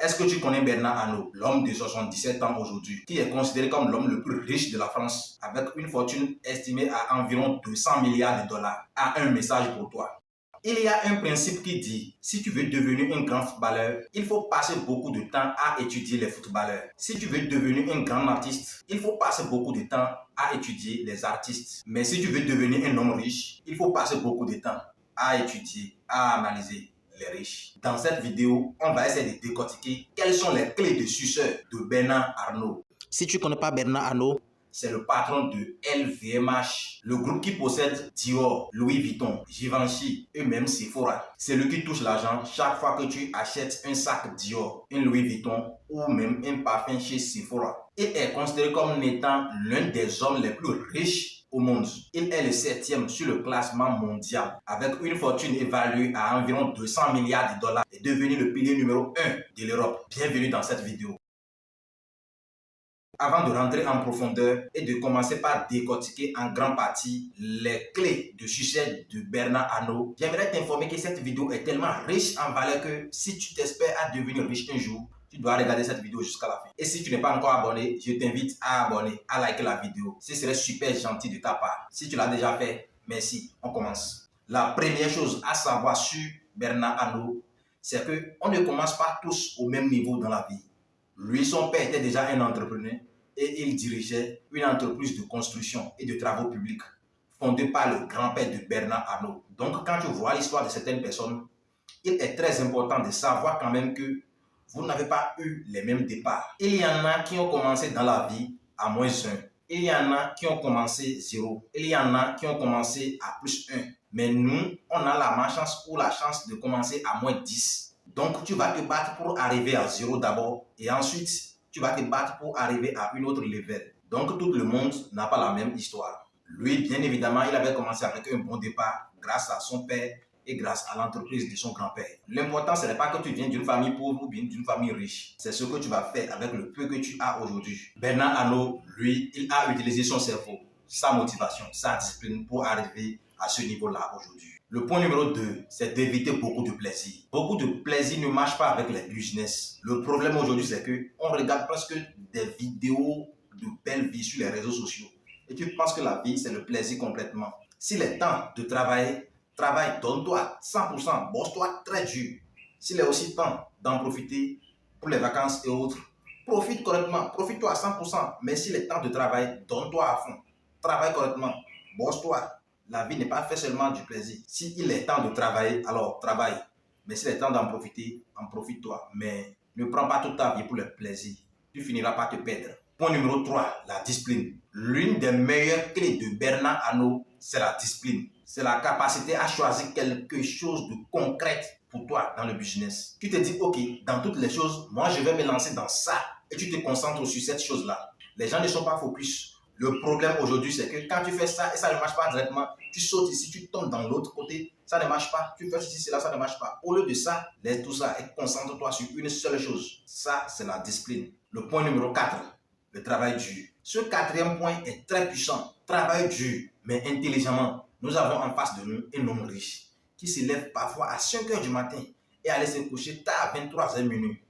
Est-ce que tu connais Bernard Arnault, l'homme de 77 ans aujourd'hui, qui est considéré comme l'homme le plus riche de la France, avec une fortune estimée à environ 200 milliards de dollars, a un message pour toi. Il y a un principe qui dit, si tu veux devenir un grand footballeur, il faut passer beaucoup de temps à étudier les footballeurs. Si tu veux devenir un grand artiste, il faut passer beaucoup de temps à étudier les artistes. Mais si tu veux devenir un homme riche, il faut passer beaucoup de temps à étudier, à analyser les riches. Dans cette vidéo, on va essayer de décortiquer quelles sont les clés de succès de Bernard Arnault. Si tu ne connais pas Bernard Arnault, c'est le patron de LVMH, le groupe qui possède Dior, Louis Vuitton, Givenchy et même Sephora. C'est lui qui touche l'argent chaque fois que tu achètes un sac Dior, un Louis Vuitton ou même un parfum chez Sephora. Il est considéré comme étant l'un des hommes les plus riches au monde. Il est le 7e sur le classement mondial avec une fortune évaluée à environ 200 milliards de dollars et devenu le pilier numéro 1 de l'Europe. Bienvenue dans cette vidéo. Avant de rentrer en profondeur et de commencer par décortiquer en grande partie les clés de succès de Bernard Arnault, j'aimerais t'informer que cette vidéo est tellement riche en valeur que si tu t'espères à devenir riche un jour, tu dois regarder cette vidéo jusqu'à la fin. Et si tu n'es pas encore abonné, je t'invite à abonner, à liker la vidéo. Ce serait super gentil de ta part. Si tu l'as déjà fait, merci. On commence. La première chose à savoir sur Bernard Arnault, c'est qu'on ne commence pas tous au même niveau dans la vie. Lui, son père était déjà un entrepreneur et il dirigeait une entreprise de construction et de travaux publics fondée par le grand-père de Bernard Arnault. Donc, quand tu vois l'histoire de certaines personnes, il est très important de savoir quand même que vous n'avez pas eu les mêmes départs. Il y en a qui ont commencé dans la vie à -1. Il y en a qui ont commencé 0. Il y en a qui ont commencé à +1. Mais nous, on a la malchance ou la chance de commencer à -10. Donc, tu vas te battre pour arriver à 0 d'abord et ensuite, tu vas te battre pour arriver à une autre level. Donc, tout le monde n'a pas la même histoire. Lui, bien évidemment, il avait commencé avec un bon départ grâce à son père et grâce à l'entreprise de son grand-père. L'important, ce n'est pas que tu viens d'une famille pauvre ou bien d'une famille riche. C'est ce que tu vas faire avec le peu que tu as aujourd'hui. Bernard Arnault, lui, il a utilisé son cerveau, sa motivation, sa discipline pour arriver à ce niveau-là aujourd'hui. Le point numéro 2, c'est d'éviter beaucoup de plaisir. Beaucoup de plaisir ne marche pas avec les business. Le problème aujourd'hui, c'est qu'on regarde presque des vidéos de belles vies sur les réseaux sociaux. Et tu penses que la vie, c'est le plaisir complètement. S'il est temps de travailler, travaille, donne-toi 100%, bosse-toi très dur. S'il est aussi temps d'en profiter pour les vacances et autres, profite correctement, profite-toi à 100%. Mais s'il est temps de travailler, donne-toi à fond. Travaille correctement, bosse-toi. La vie n'est pas faite seulement du plaisir. S'il est temps de travailler, alors travaille. Mais s'il est temps d'en profiter, en profite-toi. Mais ne prends pas toute ta vie pour le plaisir. Tu finiras par te perdre. Point numéro 3, la discipline. L'une des meilleures clés de Bernard Arnault, c'est la discipline. C'est la capacité à choisir quelque chose de concret pour toi dans le business. Tu te dis, ok, dans toutes les choses, moi je vais me lancer dans ça. Et tu te concentres sur cette chose-là. Les gens ne sont pas focus. Le problème aujourd'hui, c'est que quand tu fais ça et ça ne marche pas directement, tu sautes ici, tu tombes dans l'autre côté, ça ne marche pas. Tu fais ceci, cela, ça ne marche pas. Au lieu de ça, laisse tout ça et concentre-toi sur une seule chose. Ça, c'est la discipline. Le point numéro 4, le travail dur. Ce quatrième point est très puissant. Travail dur, mais intelligemment. Nous avons en face de nous un homme riche qui se lève parfois à 5 h du matin et allait se coucher tard à 23 h minuit.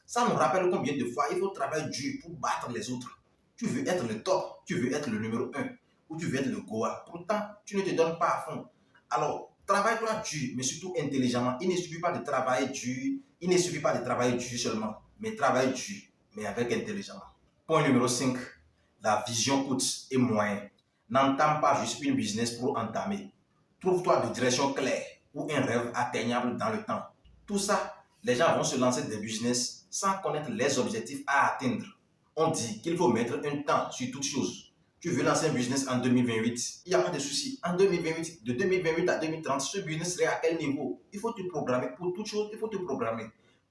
Ça nous rappelle combien de fois il faut travailler dur pour battre les autres. Tu veux être le top, tu veux être le numéro 1 ou tu veux être le Goa. Pourtant, tu ne te donnes pas à fond. Alors, travaille-toi dur, mais surtout intelligemment. Il ne suffit pas de travailler dur, il ne suffit pas de travailler dur seulement, mais travaille dur, mais avec intelligence. Point numéro 5, la vision coûte et moyen. N'entame pas juste une business pour entamer. Trouve-toi une direction claire ou un rêve atteignable dans le temps. Tout ça, les gens vont se lancer des business sans connaître les objectifs à atteindre. On dit qu'il faut mettre un temps sur toute chose. Tu veux lancer un business en 2028, il n'y a pas de souci. En 2028, de 2028 à 2030, ce business serait à quel niveau? Il faut te programmer. Pour toute chose, il faut te programmer.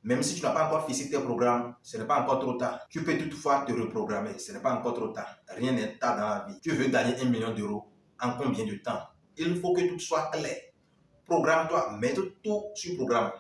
Même si tu n'as pas encore fixé tes programmes, ce n'est pas encore trop tard. Tu peux toutefois te reprogrammer, ce n'est pas encore trop tard. Rien n'est tard dans la vie. Tu veux gagner 1 million d'euros en combien de temps? Il faut que tout soit clair. Programme-toi, mets tout sur programme.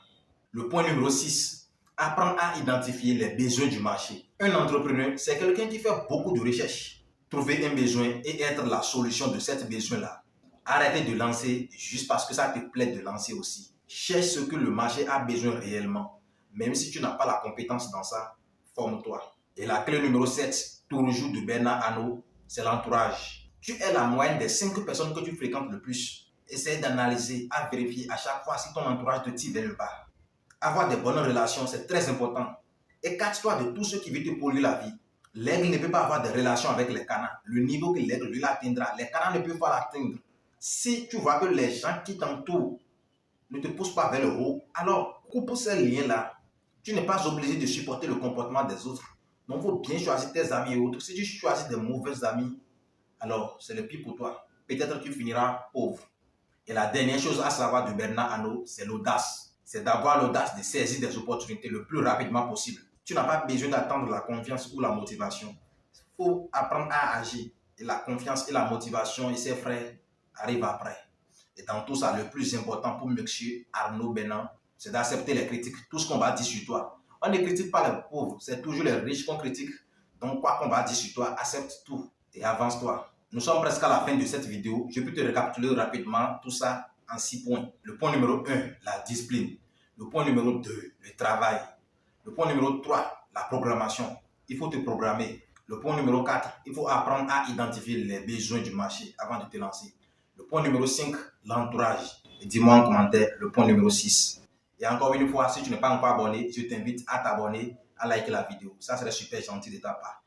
Le point numéro 6, apprends à identifier les besoins du marché. Un entrepreneur, c'est quelqu'un qui fait beaucoup de recherches. Trouver un besoin et être la solution de ce besoin-là. Arrêtez de lancer juste parce que ça te plaît de lancer aussi. Cherche ce que le marché a besoin réellement. Même si tu n'as pas la compétence dans ça, forme-toi. Et la clé numéro 7, toujours de Bernard Arnault, c'est l'entourage. Tu es la moyenne des 5 personnes que tu fréquentes le plus. Essaye d'analyser, à vérifier à chaque fois si ton entourage te tire vers le bas. Avoir de bonnes relations, c'est très important. Écarte-toi de tous ceux qui veulent te polluer la vie. L'aigle ne peut pas avoir de relations avec les canards. Le niveau que l'aigle lui atteindra, les canards ne peuvent pas l'atteindre. Si tu vois que les gens qui t'entourent ne te poussent pas vers le haut, alors coupe ces liens-là. Tu n'es pas obligé de supporter le comportement des autres. Donc, il faut bien choisir tes amis et autres. Si tu choisis de mauvais amis, alors c'est le pire pour toi. Peut-être que tu finiras pauvre. Et la dernière chose à savoir de Bernard Arnault, c'est l'audace. C'est d'avoir l'audace de saisir des opportunités le plus rapidement possible. Tu n'as pas besoin d'attendre la confiance ou la motivation. Il faut apprendre à agir. Et la confiance et la motivation et ses frères arrivent après. Et dans tout ça, le plus important pour M. Arnault Bénan, c'est d'accepter les critiques, tout ce qu'on va dire sur toi. On ne critique pas les pauvres, c'est toujours les riches qu'on critique. Donc, quoi qu'on va dire sur toi, accepte tout et avance-toi. Nous sommes presque à la fin de cette vidéo. Je peux te récapituler rapidement tout ça en 6 points. Le point numéro 1, la discipline. Le point numéro 2, le travail. Le point numéro 3, la programmation. Il faut te programmer. Le point numéro 4, il faut apprendre à identifier les besoins du marché avant de te lancer. Le point numéro 5, l'entourage. Et dis-moi en commentaire le point numéro 6. Et encore une fois, si tu n'es pas encore abonné, je t'invite à t'abonner, à liker la vidéo. Ça serait super gentil de ta part.